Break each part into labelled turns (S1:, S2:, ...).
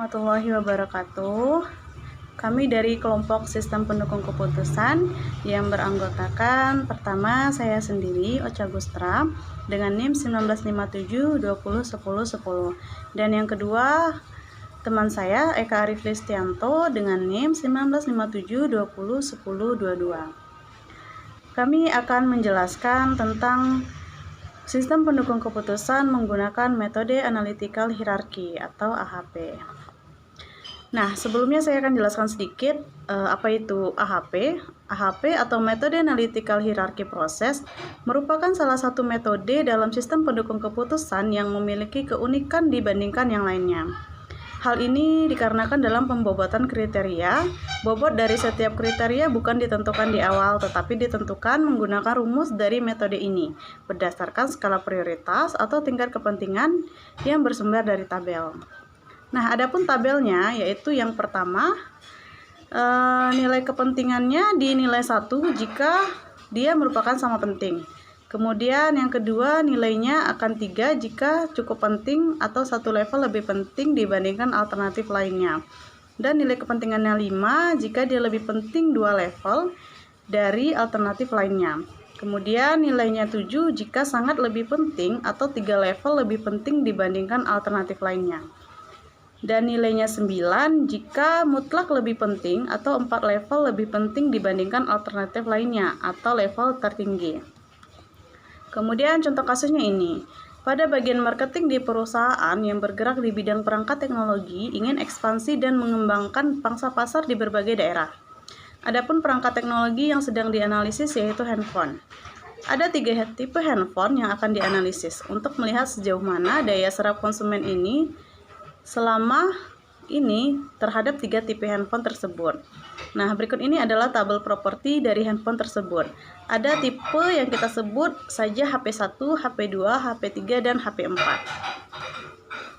S1: warahmatullahi wabarakatuh. Kami dari kelompok sistem pendukung keputusan yang beranggotakan pertama saya sendiri Ocha Gustra dengan NIM 1957201010 dan yang kedua teman saya Eka Arif Listianto dengan NIM 1957201022. Kami akan menjelaskan tentang sistem pendukung keputusan menggunakan metode analytical hierarchy atau AHP. Nah, sebelumnya saya akan jelaskan sedikit apa itu AHP. AHP atau metode analytical hierarchy process merupakan salah satu metode dalam sistem pendukung keputusan yang memiliki keunikan dibandingkan yang lainnya. Hal ini dikarenakan dalam pembobotan kriteria, bobot dari setiap kriteria bukan ditentukan di awal, tetapi ditentukan menggunakan rumus dari metode ini, berdasarkan skala prioritas atau tingkat kepentingan yang bersumber dari tabel. Nah, adapun tabelnya, yaitu yang pertama, nilai kepentingannya dinilai 1 jika dia merupakan sama penting. Kemudian yang kedua nilainya akan 3 jika cukup penting atau satu level lebih penting dibandingkan alternatif lainnya. Dan nilai kepentingannya 5 jika dia lebih penting 2 level dari alternatif lainnya. Kemudian nilainya 7 jika sangat lebih penting atau 3 level lebih penting dibandingkan alternatif lainnya. Dan nilainya 9 jika mutlak lebih penting atau 4 level lebih penting dibandingkan alternatif lainnya atau level tertinggi. Kemudian contoh kasusnya ini, pada bagian marketing di perusahaan yang bergerak di bidang perangkat teknologi ingin ekspansi dan mengembangkan pangsa pasar di berbagai daerah. Adapun perangkat teknologi yang sedang dianalisis yaitu handphone. Ada 3 tipe handphone yang akan dianalisis untuk melihat sejauh mana daya serap konsumen ini selama ini terhadap 3 tipe handphone tersebut. Nah, berikut ini adalah tabel properti dari handphone tersebut. Ada tipe yang kita sebut saja HP1, HP2, HP3, dan HP4.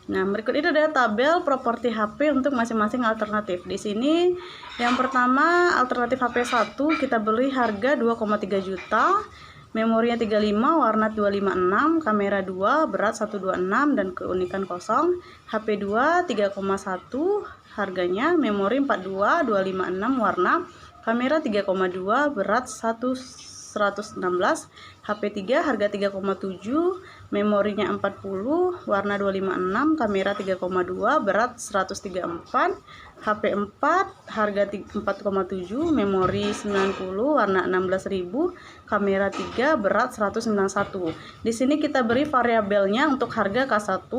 S1: Nah, berikut ini adalah tabel properti HP untuk masing-masing alternatif. Di sini yang pertama alternatif HP1 kita beli harga 2,3 juta, memorinya 35, warna 256, kamera 2, berat 126 dan keunikan kosong. HP2 3,1 harganya, memori 42, 256 warna, kamera 3,2, berat 116. HP3 harga 3,7, memorinya 40, warna 256, kamera 3,2, berat 134. HP4 harga 4,7, memori 90, warna 16.000, kamera 3, berat 191. Di sini kita beri variabelnya untuk harga K1,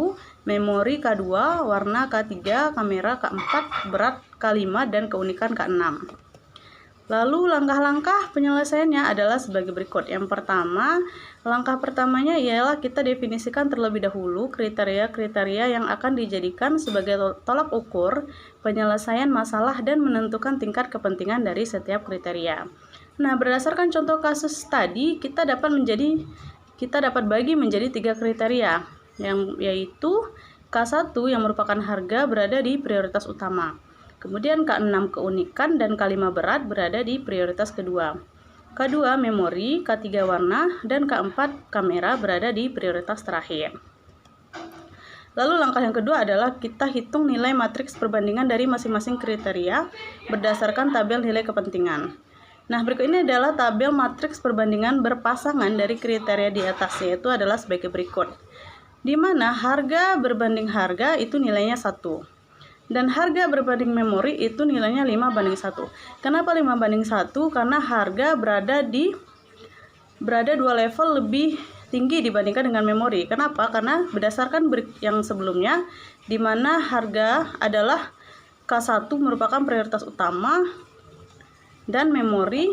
S1: memori K2, warna K3, kamera K4, berat K5 dan keunikan K6. Lalu langkah-langkah penyelesaiannya adalah sebagai berikut. Yang pertama, langkah pertamanya ialah kita definisikan terlebih dahulu kriteria-kriteria yang akan dijadikan sebagai tolak ukur penyelesaian masalah dan menentukan tingkat kepentingan dari setiap kriteria. Nah, berdasarkan contoh kasus tadi, kita dapat bagi menjadi 3 kriteria, yaitu K1 yang merupakan harga berada di prioritas utama. Kemudian K6 keunikan dan K5 berat berada di prioritas kedua. K2 memori, K3 warna, dan K4 kamera berada di prioritas terakhir. Lalu langkah yang kedua adalah kita hitung nilai matriks perbandingan dari masing-masing kriteria berdasarkan tabel nilai kepentingan. Nah, berikut ini adalah tabel matriks perbandingan berpasangan dari kriteria di atas, yaitu adalah sebagai berikut. Di mana harga berbanding harga itu nilainya 1. Dan harga berbanding memori itu nilainya 5:1. Kenapa 5:1? Karena harga berada 2 level lebih tinggi dibandingkan dengan memori. Kenapa? Karena berdasarkan yang sebelumnya, di mana harga adalah K1 merupakan prioritas utama dan memori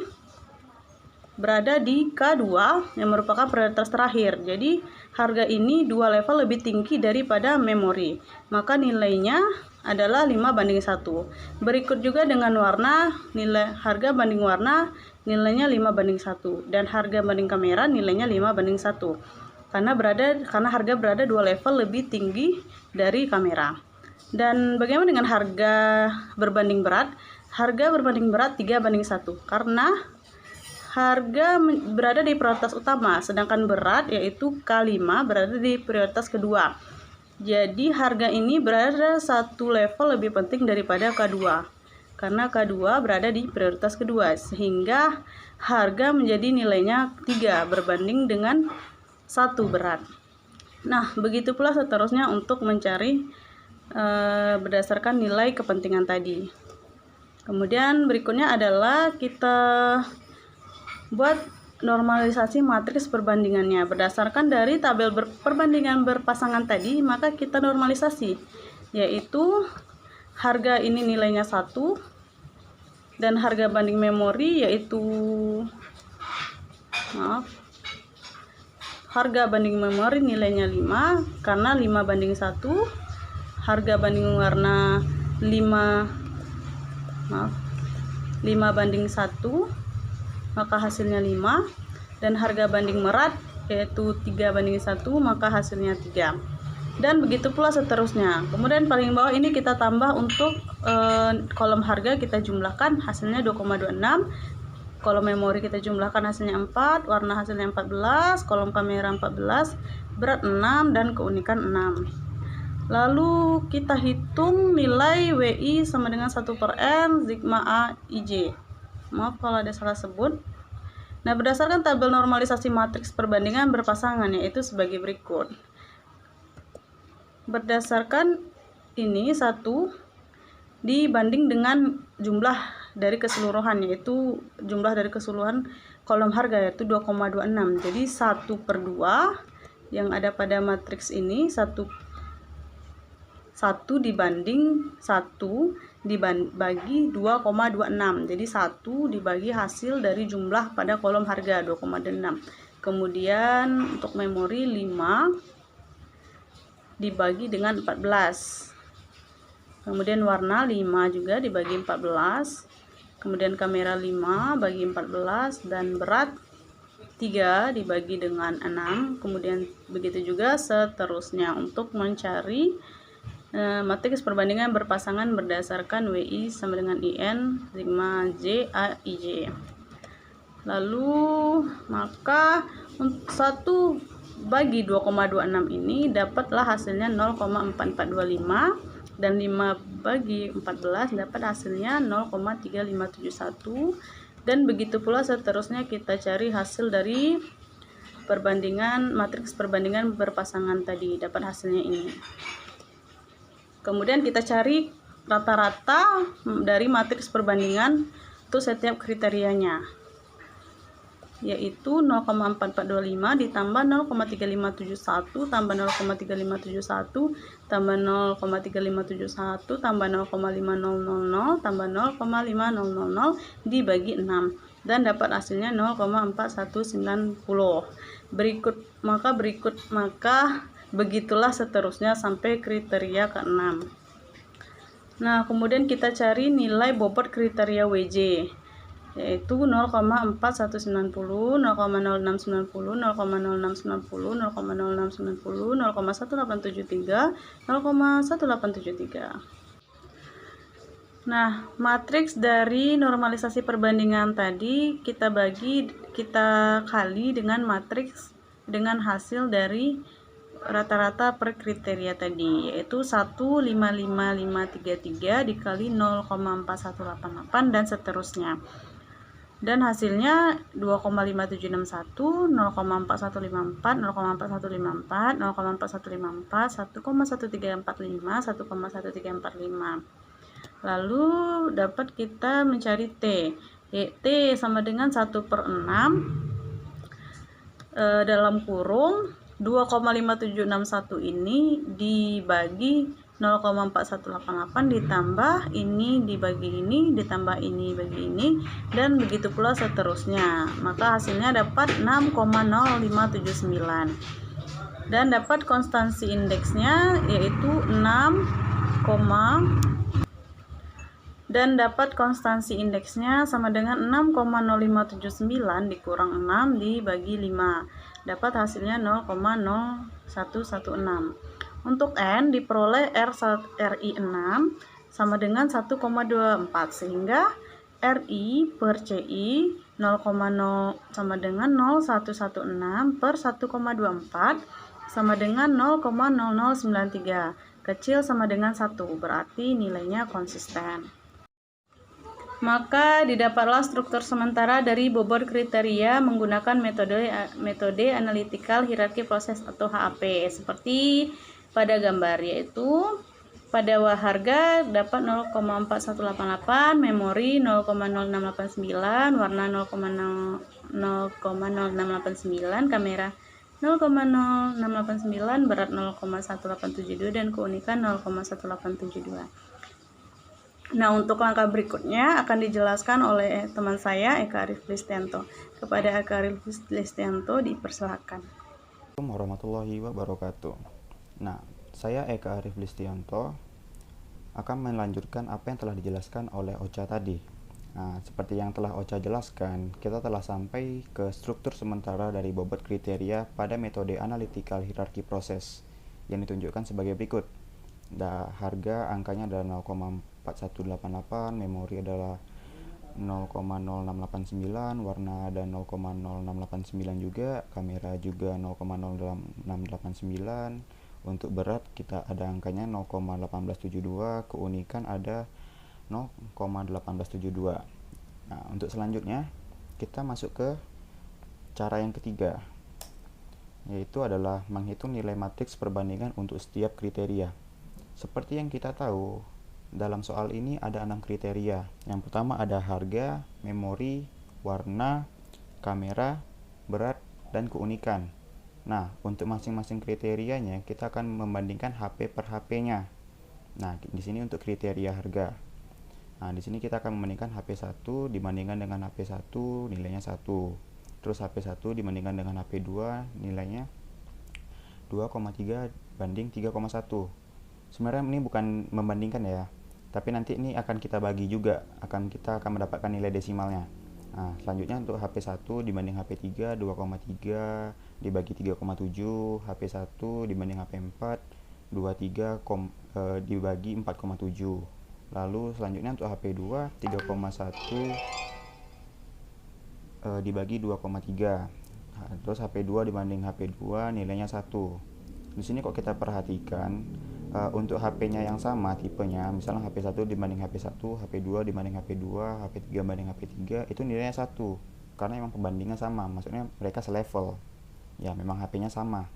S1: berada di K2 yang merupakan prioritas terakhir. Jadi harga ini 2 level lebih tinggi daripada memori. Maka nilainya adalah 5:1. Berikut juga dengan warna, nilai harga banding warna nilainya 5:1 dan harga banding kamera nilainya 5:1. Karena harga berada 2 level lebih tinggi dari kamera. Dan bagaimana dengan harga berbanding berat? Harga berbanding berat 3:1 karena harga berada di prioritas utama, sedangkan berat yaitu K5 berada di prioritas kedua. Jadi harga ini berada satu level lebih penting daripada K2. Karena K2 berada di prioritas kedua, sehingga harga menjadi nilainya 3 berbanding dengan 1 berat. Nah, begitu pula seterusnya untuk mencari berdasarkan nilai kepentingan tadi. Kemudian berikutnya adalah kita buat normalisasi matriks perbandingannya. Berdasarkan dari tabel perbandingan berpasangan tadi, maka kita normalisasi, yaitu harga ini nilainya 1 dan harga banding memori yaitu harga banding memori nilainya 5 karena 5 banding 1, harga banding warna 5 banding 1, maka hasilnya 5, dan harga banding merat yaitu 3 banding 1, maka hasilnya 3. Dan begitu pula seterusnya. Kemudian paling bawah ini kita tambah untuk kolom harga, kita jumlahkan hasilnya 2,26, kolom memori kita jumlahkan hasilnya 4, warna hasilnya 14, kolom kamera 14, berat 6, dan keunikan 6. Lalu kita hitung nilai WI sama dengan 1/n sigma A IJ. Maaf kalau ada salah sebut. Nah, berdasarkan tabel normalisasi matriks perbandingan berpasangan yaitu sebagai berikut. Berdasarkan ini 1 dibanding dengan jumlah dari keseluruhan, yaitu jumlah dari keseluruhan kolom harga yaitu 2,26. Jadi 1/2 yang ada pada matriks ini 1 dibanding 1 dibagi 2,26. Jadi 1 dibagi hasil dari jumlah pada kolom harga 2,26. Kemudian untuk memori 5 dibagi dengan 14. Kemudian warna 5 juga dibagi 14. Kemudian kamera 5 bagi 14, dan berat 3 dibagi dengan 6. Kemudian begitu juga seterusnya untuk mencari matriks perbandingan berpasangan berdasarkan WI sama dengan IN sigma J A IJ. Lalu maka 1 bagi 2,26 ini dapatlah hasilnya 0,4425, dan 5 bagi 14 dapat hasilnya 0,3571, dan begitu pula seterusnya kita cari hasil dari perbandingan matriks perbandingan berpasangan tadi, dapat hasilnya ini. Kemudian kita cari rata-rata dari matriks perbandingan untuk setiap kriterianya, yaitu 0,4425 ditambah 0,3571 tambah 0,3571 tambah 0,3571 tambah 0,5000 tambah 0,5000 dibagi 6, dan dapat hasilnya 0,4190. Maka begitulah seterusnya sampai kriteria ke-6. Nah, kemudian kita cari nilai bobot kriteria WJ, yaitu 0,4190, 0,0690, 0,0690, 0,0690, 0,1873, 0,1873. Nah, matriks dari normalisasi perbandingan tadi kita kali dengan matriks dengan hasil dari rata-rata per kriteria tadi, yaitu 1,55533 dikali 0,4188 dan seterusnya. Dan hasilnya 2,5761, 0,4154, 0,4154, 0,4154, 1,1345, 1,1345. Lalu dapat kita mencari T. T sama dengan 1/6 dalam kurung 2,5761 ini dibagi 0,4188 ditambah ini dibagi ini ditambah ini bagi ini, dan begitu pula seterusnya. Maka hasilnya dapat 6,0579, dan dapat konstansi indeksnya yaitu 6,0579 sama dengan 6,0579 dikurang 6 dibagi 5, dapat hasilnya 0,0116. Untuk N diperoleh RI6 sama dengan 1,24, sehingga RI per CI 0,0 sama dengan 0,116 per 1,24, sama dengan 0,0093. Kecil sama dengan 1, berarti nilainya konsisten. Maka didapatlah struktur sementara dari bobot kriteria menggunakan metode analytical hierarchy process atau HAP seperti pada gambar, yaitu pada harga dapat 0,4188, memori 0,0689, warna 0,0689, kamera 0,0689, berat 0,1872, dan keunikan 0,1872. Nah, untuk langkah berikutnya akan dijelaskan oleh teman saya, Eka Arif Listianto. Kepada Eka Arif Listianto dipersilakan.
S2: Assalamualaikum warahmatullahi wabarakatuh. Nah, saya Eka Arif Listianto akan melanjutkan apa yang telah dijelaskan oleh Ocha tadi. Nah, seperti yang telah Ocha jelaskan, kita telah sampai ke struktur sementara dari bobot kriteria pada metode analytical hierarchy process yang ditunjukkan sebagai berikut. Harga angkanya adalah 0,4188, memori adalah 0,0689, warna ada 0,0689 juga, kamera juga 0,0689. Untuk berat kita ada angkanya 0,1872, keunikan ada 0,1872. Nah, untuk selanjutnya kita masuk ke cara yang ketiga, yaitu adalah menghitung nilai matriks perbandingan untuk setiap kriteria. Seperti yang kita tahu, dalam soal ini ada 6 kriteria. Yang pertama ada harga, memori, warna, kamera, berat, dan keunikan. Nah, untuk masing-masing kriterianya kita akan membandingkan HP per HP-nya. Nah, di sini untuk kriteria harga. Nah, di sini kita akan membandingkan HP 1 dibandingkan dengan HP 1 nilainya 1. Terus HP 1 dibandingkan dengan HP 2 nilainya 2,3 banding 3,1. Sebenarnya ini bukan membandingkan ya, tapi nanti ini akan kita bagi juga, kita akan mendapatkan nilai desimalnya. Nah, selanjutnya untuk HP 1 dibanding HP 3 2,3 dibagi 3,7, HP 1 dibanding HP 4 23 dibagi 4,7. Lalu selanjutnya untuk HP 2 3,1 dibagi 2,3. Nah, terus HP 2 dibanding HP 2 nilainya 1. Di sini kok kita perhatikan untuk HP-nya yang sama tipenya, misalnya HP 1 dibanding HP 1, HP 2 dibanding HP 2, HP 3 dibanding HP 3, itu nilainya 1 karena memang perbandingan sama, maksudnya mereka selevel ya, memang HP-nya sama.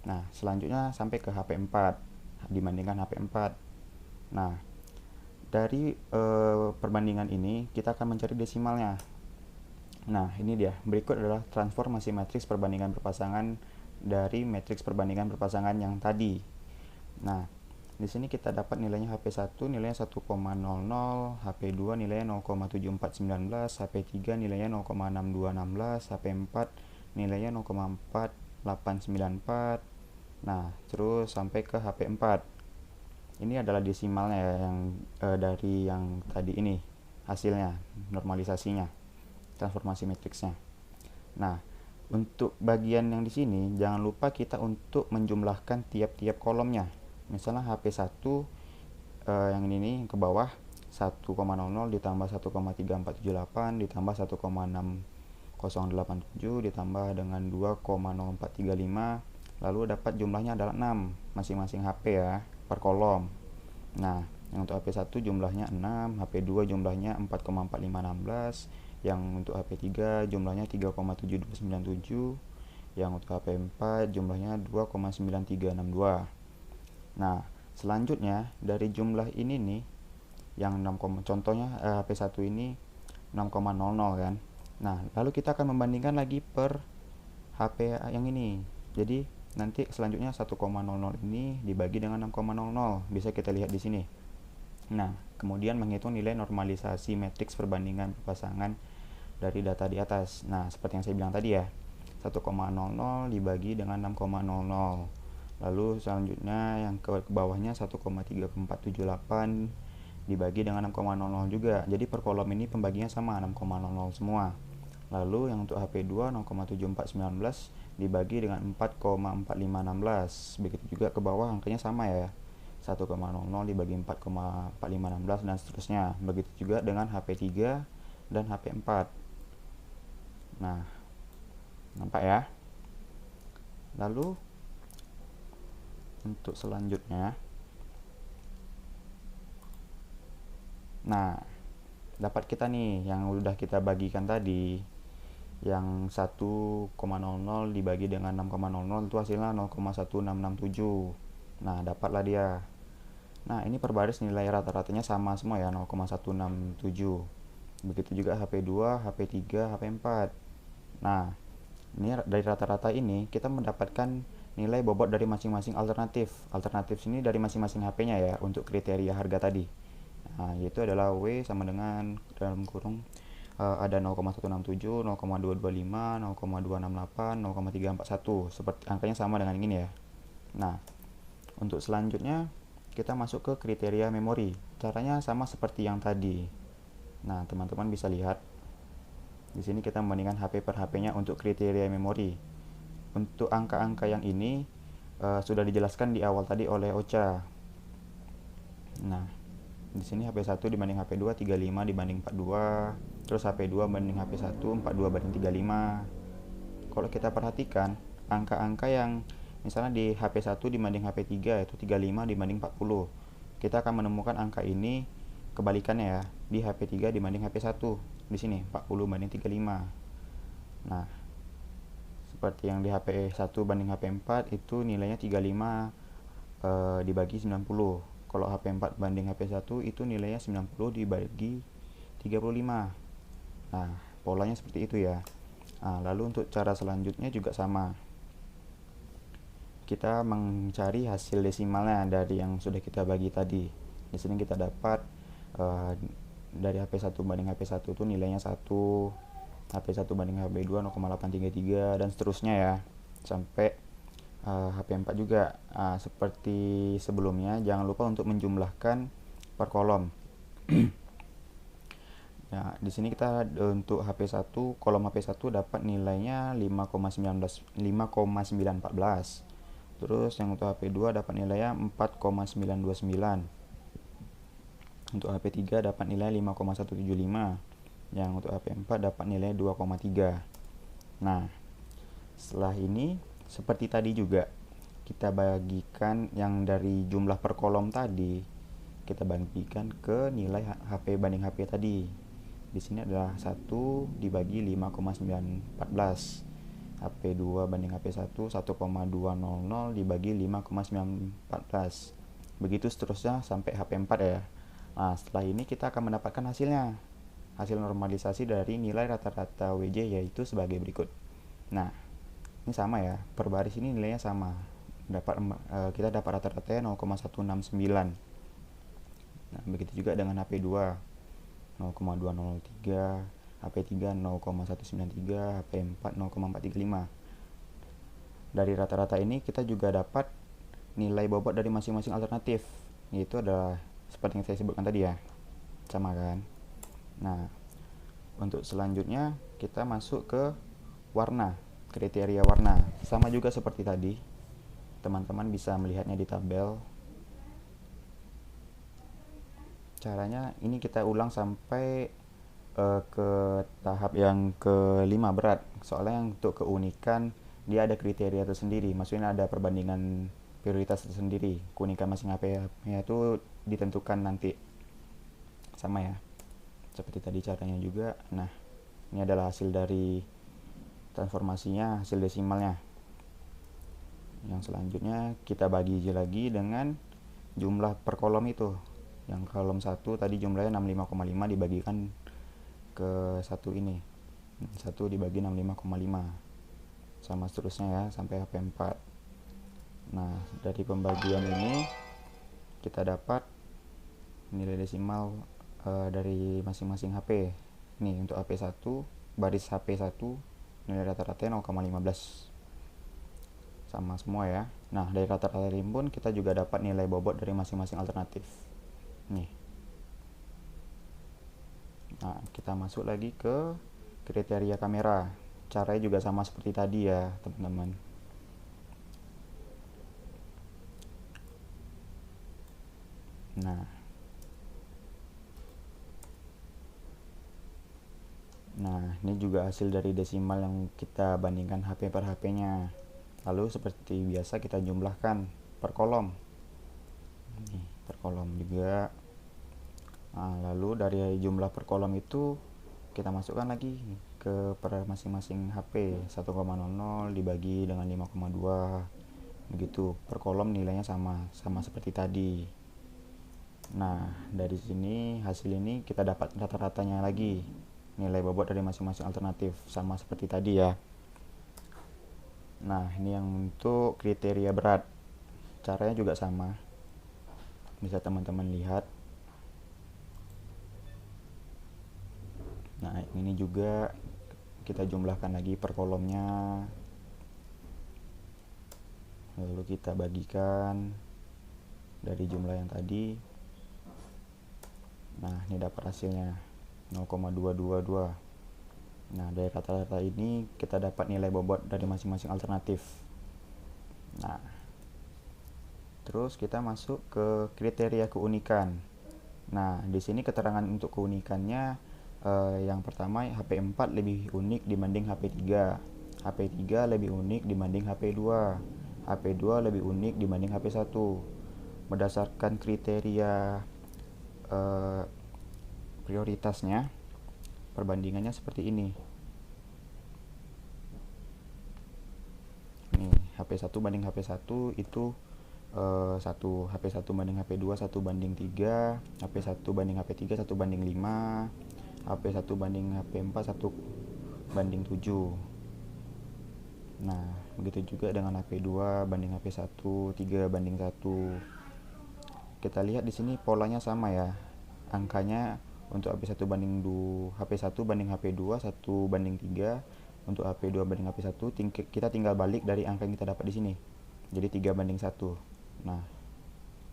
S2: Nah, selanjutnya sampai ke HP 4 dibandingkan HP 4. Nah, dari perbandingan ini kita akan mencari desimalnya. Nah, ini dia, berikut adalah transformasi matriks perbandingan berpasangan dari matriks perbandingan berpasangan yang tadi. Nah, di sini kita dapat nilainya HP 1 nilainya 1,00, HP 2 nilainya 0,7419, HP 3 nilainya 0,6216, HP 4 nilainya 0,4894. Nah, terus sampai ke HP 4. Ini adalah desimalnya ya, yang dari yang tadi ini hasilnya, normalisasinya, transformasi matriksnya. Nah, untuk bagian yang di sini jangan lupa kita untuk menjumlahkan tiap-tiap kolomnya. Misalnya HP 1 yang ini nih ke bawah 1,00 ditambah 1,3478 ditambah 1,6087 ditambah dengan 2,0435, lalu dapat jumlahnya adalah 6 masing-masing HP ya per kolom. Nah, yang untuk HP 1 jumlahnya 6, HP 2 jumlahnya 4,4516, yang untuk HP 3 jumlahnya 3,7297, yang untuk HP 4 jumlahnya 2,9362. Nah, selanjutnya dari jumlah ini nih yang 6, contohnya HP 1 ini 6,00 kan. Nah, lalu kita akan membandingkan lagi per HP yang ini. Jadi nanti selanjutnya 1,00 ini dibagi dengan 6,00, bisa kita lihat di sini. Nah, kemudian menghitung nilai normalisasi matriks perbandingan pasangan dari data di atas. Nah, seperti yang saya bilang tadi ya, 1,00 dibagi dengan 6,00. Lalu selanjutnya yang ke bawahnya 1,3478 dibagi dengan 6,00 juga. Jadi per kolom ini pembagiannya sama, 6,00 semua. Lalu yang untuk HP 2 0,7419 dibagi dengan 4,4516. Begitu juga ke bawah angkanya sama ya, 1,00 dibagi 4,4516 dan seterusnya. Begitu juga dengan HP 3 dan HP 4. Nah, nampak ya. Lalu untuk selanjutnya, nah dapat kita nih yang udah kita bagikan tadi, yang 1,00 dibagi dengan 6,00 itu hasilnya 0,1667. Nah dapatlah dia. Nah ini per baris nilai rata-ratanya sama semua ya, 0,167. Begitu juga HP2, HP3, HP4. Nah ini dari rata-rata ini kita mendapatkan nilai bobot dari masing-masing alternatif. Alternatif sini dari masing-masing HP-nya ya untuk kriteria harga tadi. Nah, yaitu adalah W sama dengan dalam kurung ada 0,167, 0,225, 0,268, 0,341. Seperti angkanya sama dengan ini ya. Nah, untuk selanjutnya kita masuk ke kriteria memori. Caranya sama seperti yang tadi. Nah, teman-teman bisa lihat di sini kita membandingkan HP per HP-nya untuk kriteria memori. Untuk angka-angka yang ini sudah dijelaskan di awal tadi oleh Ocha. Nah, di sini HP1 dibanding HP2 35 dibanding 42, terus HP2 banding HP1 42 banding 35. Kalau kita perhatikan angka-angka yang misalnya di HP1 dibanding HP3 itu 35 dibanding 40. Kita akan menemukan angka ini kebalikannya ya, di HP3 dibanding HP1. Di sini 40 banding 35. Nah, seperti yang di HP1 banding HP4 itu nilainya 35 dibagi 90. Kalau HP4 banding HP1 itu nilainya 90 dibagi 35. Nah, polanya seperti itu ya. Nah, lalu untuk cara selanjutnya juga sama. Kita mencari hasil desimalnya dari yang sudah kita bagi tadi. Di sini kita dapat dari HP1 banding HP1 itu nilainya 1, HP1 banding HP2 0,833 dan seterusnya ya. Sampai HP4 juga. Seperti sebelumnya, jangan lupa untuk menjumlahkan per kolom. Nah, di sini kita untuk HP1, kolom HP1 dapat nilainya 5,914. Terus yang untuk HP2 dapat nilainya 4,929. Untuk HP3 dapat nilai 5,175. Yang untuk HP4 dapat nilai 2,3. Nah, setelah ini seperti tadi juga kita bagikan yang dari jumlah per kolom tadi, kita bagikan ke nilai HP banding HP tadi. Di sini adalah 1 dibagi 5,914. HP2 banding HP1 1,200 dibagi 5,914. Begitu seterusnya sampai HP4 ya. Nah, setelah ini kita akan mendapatkan hasilnya. Hasil normalisasi dari nilai rata-rata WJ yaitu sebagai berikut. Nah, ini sama ya, per baris ini nilainya sama. Kita dapat rata-ratanya 0,169. Nah, begitu juga dengan HP2 0,203, HP3 0,193, HP4 0,435. Dari rata-rata ini kita juga dapat nilai bobot dari masing-masing alternatif, yaitu adalah seperti yang saya sebutkan tadi ya, sama kan. Nah, untuk selanjutnya kita masuk ke warna, kriteria warna. Sama juga seperti tadi, teman-teman bisa melihatnya di tabel. Caranya ini kita ulang sampai ke tahap yang kelima berat. Soalnya yang untuk keunikan dia ada kriteria tersendiri, maksudnya ada perbandingan prioritas tersendiri. Keunikan masing HP itu ditentukan nanti. Sama ya, seperti tadi caranya juga. Nah, ini adalah hasil dari transformasinya, hasil desimalnya. Yang selanjutnya kita bagi lagi dengan jumlah per kolom itu. Yang kolom 1 tadi jumlahnya 65,5 dibagikan ke satu ini, 1 dibagi 65,5, sama seterusnya ya sampai HP4. Nah, dari pembagian ini kita dapat nilai desimal dari masing-masing HP. Nih untuk HP1, baris HP1 nilai rata-ratanya 0,15, sama semua ya. Nah, dari rata-rata rimbun kita juga dapat nilai bobot dari masing-masing alternatif nih. Nah, kita masuk lagi ke kriteria kamera. Caranya juga sama seperti tadi ya, teman-teman. Nah, ini juga hasil dari desimal yang kita bandingkan HP per HP-nya. Lalu seperti biasa kita jumlahkan. per kolom. Nih, per kolom juga. Nah, lalu dari jumlah per kolom itu kita masukkan lagi ke per masing-masing HP. 1,00 dibagi dengan 5,2, begitu. Per kolom nilainya sama seperti tadi. Nah, dari sini hasil ini kita dapat rata-ratanya lagi, nilai bobot dari masing-masing alternatif, sama seperti tadi ya. Nah, ini yang untuk kriteria berat, caranya juga sama, bisa teman-teman lihat. Nah, ini juga kita jumlahkan lagi per kolomnya, lalu kita bagikan dari jumlah yang tadi. Nah, ini dapat hasilnya 0,222. Nah, dari rata-rata ini kita dapat nilai bobot dari masing-masing alternatif. Nah, terus kita masuk ke kriteria keunikan. Nah, di sini keterangan untuk keunikannya, yang pertama HP4 lebih unik dibanding HP3, HP3 lebih unik dibanding HP2, HP2 lebih unik dibanding HP1. Berdasarkan kriteria prioritasnya, perbandingannya seperti ini. Nih, HP1 banding HP1 itu 1, HP1 banding HP2 1 banding 3, HP1 banding HP3 1 banding 5, HP1 banding HP4 1 banding 7. Nah, begitu juga dengan HP2 banding HP1 3 banding 1. Kita lihat di sini polanya sama ya. Angkanya untuk HP1 banding HP1 banding HP2 1 banding 3, untuk HP2 banding HP1 kita tinggal balik dari angka yang kita dapat di sini. Jadi 3 banding 1. Nah,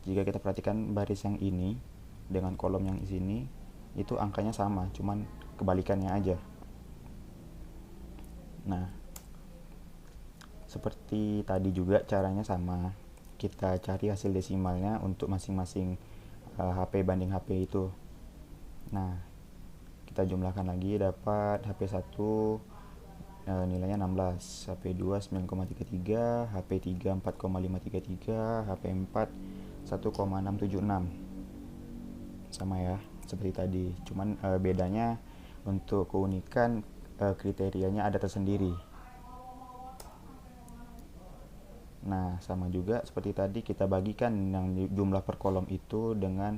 S2: jika kita perhatikan baris yang ini dengan kolom yang di sini, itu angkanya sama, cuman kebalikannya aja. Nah, seperti tadi juga caranya sama. Kita cari hasil desimalnya untuk masing-masing HP banding HP itu. Nah, kita jumlahkan lagi, dapat HP1 nilainya 16, HP2 9,33, HP3 4,533, HP4 1,676. Sama ya, seperti tadi. Cuman bedanya untuk keunikan kriterianya ada tersendiri. Nah, sama juga seperti tadi, kita bagikan yang jumlah per kolom itu dengan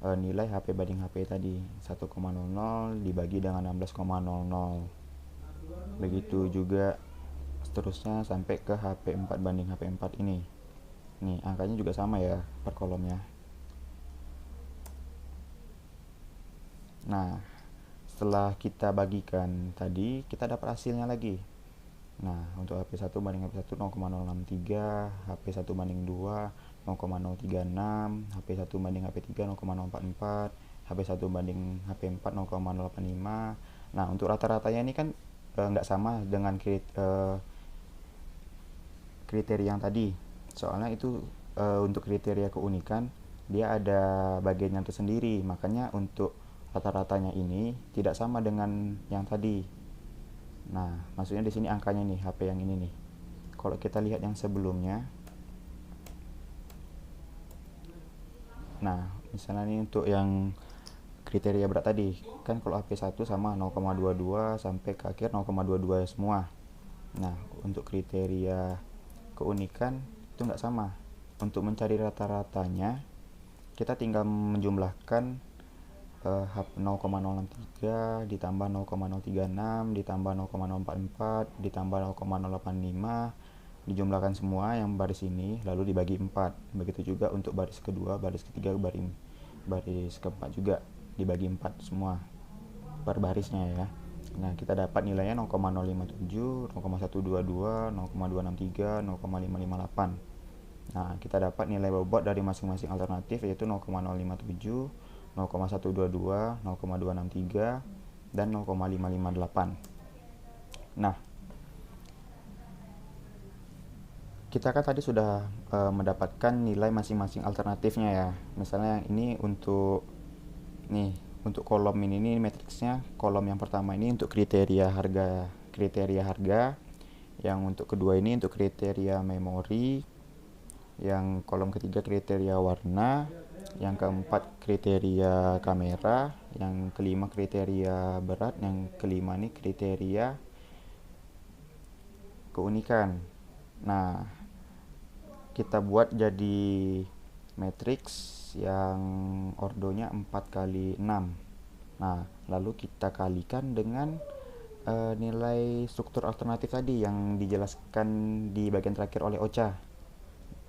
S2: nilai HP banding HP tadi, 1,00 dibagi dengan 16,00. Begitu juga seterusnya sampai ke HP4 banding HP4 ini. Nih, angkanya juga sama ya per kolomnya. Nah, setelah kita bagikan tadi, kita dapat hasilnya lagi. Nah, untuk HP1 banding HP1 0,063, HP1 banding 2 0,036, HP1 banding HP3 0,044, HP1 banding HP4 0,085. Nah, untuk rata-ratanya ini kan nggak sama dengan kriteria yang tadi. Soalnya itu untuk kriteria keunikan dia ada bagian yang tersendiri, makanya untuk rata-ratanya ini tidak sama dengan yang tadi. Nah, maksudnya di sini angkanya nih, HP yang ini nih. Kalau kita lihat yang sebelumnya, nah misalnya ini untuk yang kriteria berat tadi, kan kalau HP1 sama 0,22 sampai ke akhir 0,22 semua. Nah, untuk kriteria keunikan itu nggak sama. Untuk mencari rata-ratanya, kita tinggal menjumlahkan 0,063 ditambah 0,036 ditambah 0,044 ditambah 0,085, dijumlahkan semua yang baris ini lalu dibagi 4. Begitu juga untuk baris kedua, baris ketiga, baris keempat juga dibagi 4 semua per barisnya ya. Nah, kita dapat nilainya 0,057, 0,122, 0,263, 0,558. Nah, kita dapat nilai bobot dari masing-masing alternatif yaitu 0,057, 0,122, 0,263, dan 0,558. Nah, kita kan tadi sudah mendapatkan nilai masing-masing alternatifnya ya. Misalnya yang ini untuk kolom ini matriksnya, kolom yang pertama ini untuk kriteria harga, yang untuk kedua ini untuk kriteria memori, yang kolom ketiga kriteria warna, yang keempat kriteria kamera, yang kelima kriteria berat, yang kelima nih kriteria keunikan. Nah, kita buat jadi matriks yang ordonya 4 kali 6. Nah, lalu kita kalikan dengan nilai struktur alternatif tadi yang dijelaskan di bagian terakhir oleh Ocha,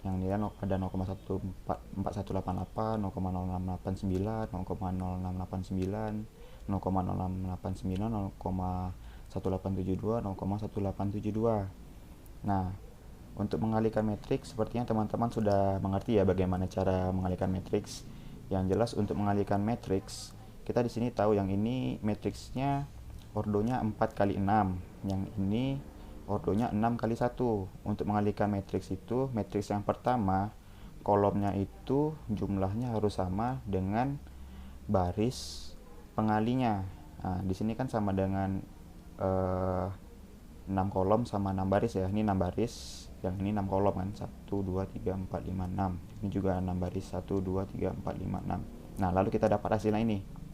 S2: yang nilai ada 0,4188, 0,0689, 0,0689, 0,0689, 0,1872, 0,1872. Nah, untuk mengalihkan matriks sepertinya teman-teman sudah mengerti ya bagaimana cara mengalihkan matriks. Yang jelas untuk mengalihkan matriks, kita di sini tahu yang ini matriksnya ordonya 4 kali 6, yang ini ordonya 6 kali 1. Untuk mengalihkan matriks itu, matriks yang pertama kolomnya itu jumlahnya harus sama dengan baris pengalinya. Nah, di sini kan sama dengan 6 kolom sama 6 baris ya. Ini 6 baris, yang ini 6 kolom kan. 1 2 3 4 5 6. Ini juga 6 baris, 1 2 3 4 5 6. Nah, lalu kita dapat hasilnya ini.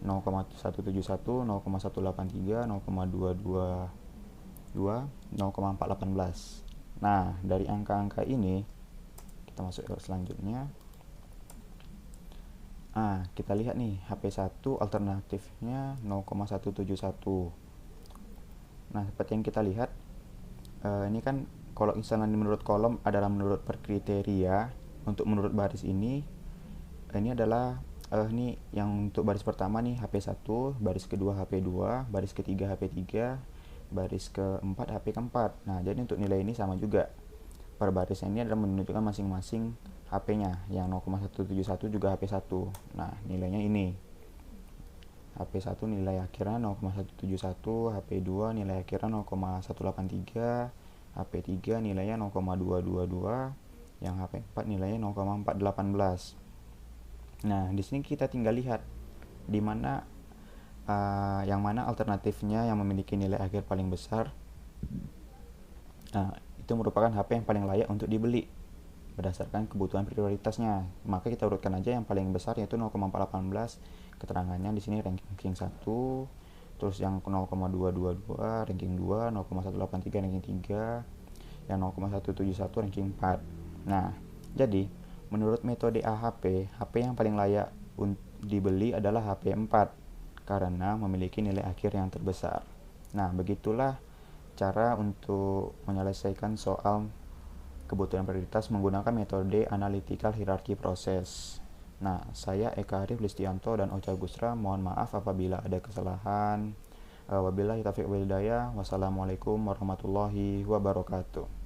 S2: 0,171, 0,183, 0,222, 0,418. Nah, dari angka-angka ini kita masuk ke selanjutnya. Kita lihat nih, HP1 alternatifnya 0,171. Nah, seperti yang kita lihat, ini kan kalau misalnya menurut kolom adalah menurut per kriteria. Untuk menurut baris ini adalah ini yang untuk baris pertama nih HP1, baris kedua HP2, baris ketiga HP3, baris keempat HP keempat. Nah, jadi untuk nilai ini sama juga. Per barisnya ini adalah menunjukkan masing-masing HP-nya. Yang 0,171 juga HP1. Nah, nilainya ini. HP1 nilai akhirnya 0,171, HP2 nilai akhirnya 0,183, HP3 nilainya 0,222, yang HP4 nilainya 0,418. Nah, di sini kita tinggal lihat di mana yang mana alternatifnya yang memiliki nilai akhir paling besar. Nah, itu merupakan HP yang paling layak untuk dibeli berdasarkan kebutuhan prioritasnya. Maka kita urutkan aja yang paling besar yaitu 0,418. Keterangannya di sini ranking 1, terus yang 0,222 ranking 2, 0,183 ranking 3, yang 0,171 ranking 4. Nah, jadi menurut metode AHP, HP yang paling layak dibeli adalah HP4 karena memiliki nilai akhir yang terbesar. Nah, begitulah cara untuk menyelesaikan soal kebutuhan prioritas menggunakan metode analytical hierarchy process. Nah, saya Eka Arif Listianto dan Ocha Gusra mohon maaf apabila ada kesalahan. Wabillahi taufiq wal hidayah. Wassalamualaikum warahmatullahi wabarakatuh.